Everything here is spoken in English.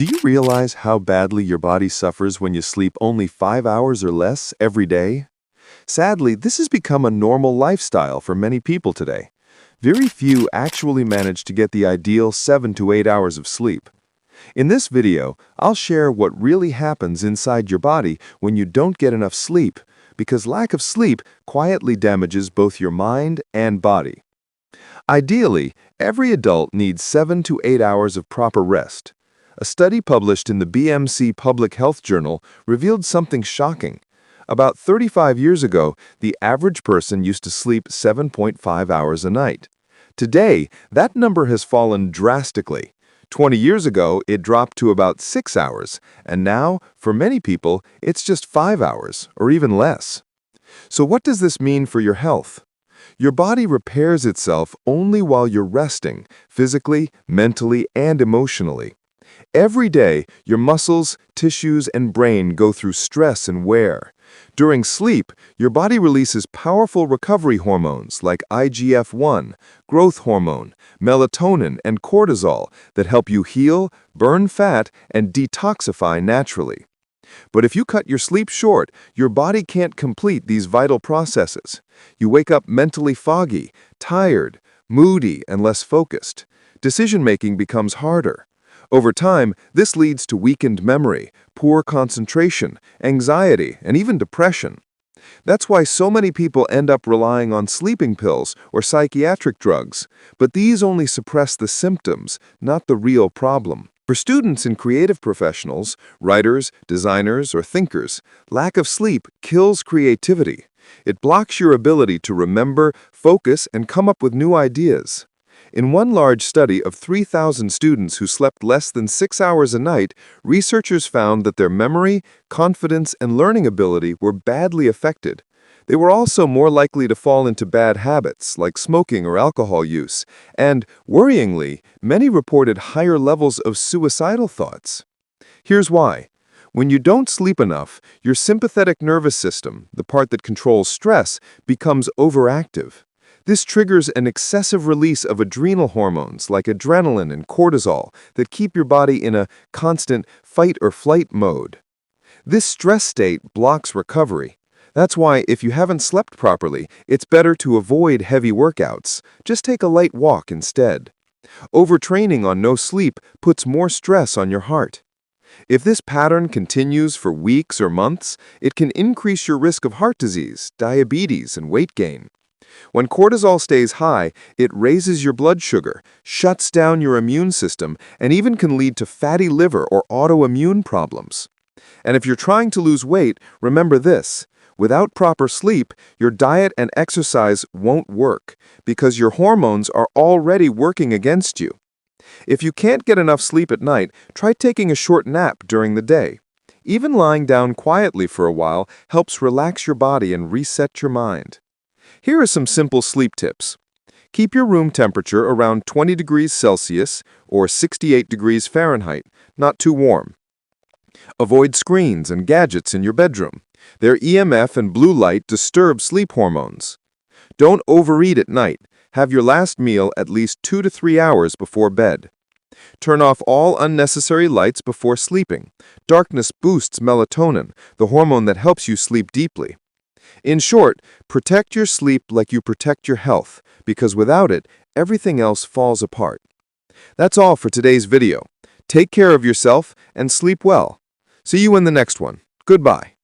Do you realize how badly your body suffers when you sleep only 5 hours or less every day? Sadly, this has become a normal lifestyle for many people today. Very few actually manage to get the ideal 7 to 8 hours of sleep. In this video, I'll share what really happens inside your body when you don't get enough sleep, because lack of sleep quietly damages both your mind and body. Ideally, every adult needs 7 to 8 hours of proper rest. A study published in the BMC Public Health Journal revealed something shocking. About 35 years ago, the average person used to sleep 7.5 hours a night. Today, that number has fallen drastically. 20 years ago, it dropped to about 6 hours, and now, for many people, it's just 5 hours, or even less. So what does this mean for your health? Your body repairs itself only while you're resting, physically, mentally, and emotionally. Every day, your muscles, tissues, and brain go through stress and wear. During sleep, your body releases powerful recovery hormones like IGF-1, growth hormone, melatonin, and cortisol that help you heal, burn fat, and detoxify naturally. But if you cut your sleep short, your body can't complete these vital processes. You wake up mentally foggy, tired, moody, and less focused. Decision-making becomes harder. Over time, this leads to weakened memory, poor concentration, anxiety, and even depression. That's why so many people end up relying on sleeping pills or psychiatric drugs, but these only suppress the symptoms, not the real problem. For students and creative professionals, writers, designers, or thinkers, lack of sleep kills creativity. It blocks your ability to remember, focus, and come up with new ideas. In one large study of 3,000 students who slept less than 6 hours a night, researchers found that their memory, confidence, and learning ability were badly affected. They were also more likely to fall into bad habits, like smoking or alcohol use, and, worryingly, many reported higher levels of suicidal thoughts. Here's why. When you don't sleep enough, your sympathetic nervous system, the part that controls stress, becomes overactive. This triggers an excessive release of adrenal hormones like adrenaline and cortisol that keep your body in a constant fight-or-flight mode. This stress state blocks recovery. That's why if you haven't slept properly, it's better to avoid heavy workouts. Just take a light walk instead. Overtraining on no sleep puts more stress on your heart. If this pattern continues for weeks or months, it can increase your risk of heart disease, diabetes, and weight gain. When cortisol stays high, it raises your blood sugar, shuts down your immune system, and even can lead to fatty liver or autoimmune problems. And if you're trying to lose weight, remember this. Without proper sleep, your diet and exercise won't work because your hormones are already working against you. If you can't get enough sleep at night, try taking a short nap during the day. Even lying down quietly for a while helps relax your body and reset your mind. Here are some simple sleep tips. Keep your room temperature around 20 degrees Celsius or 68 degrees Fahrenheit, not too warm. Avoid screens and gadgets in your bedroom. Their EMF and blue light disturb sleep hormones. Don't overeat at night. Have your last meal at least 2 to 3 hours before bed. Turn off all unnecessary lights before sleeping. Darkness boosts melatonin, the hormone that helps you sleep deeply. In short, protect your sleep like you protect your health, because without it, everything else falls apart. That's all for today's video. Take care of yourself and sleep well. See you in the next one. Goodbye.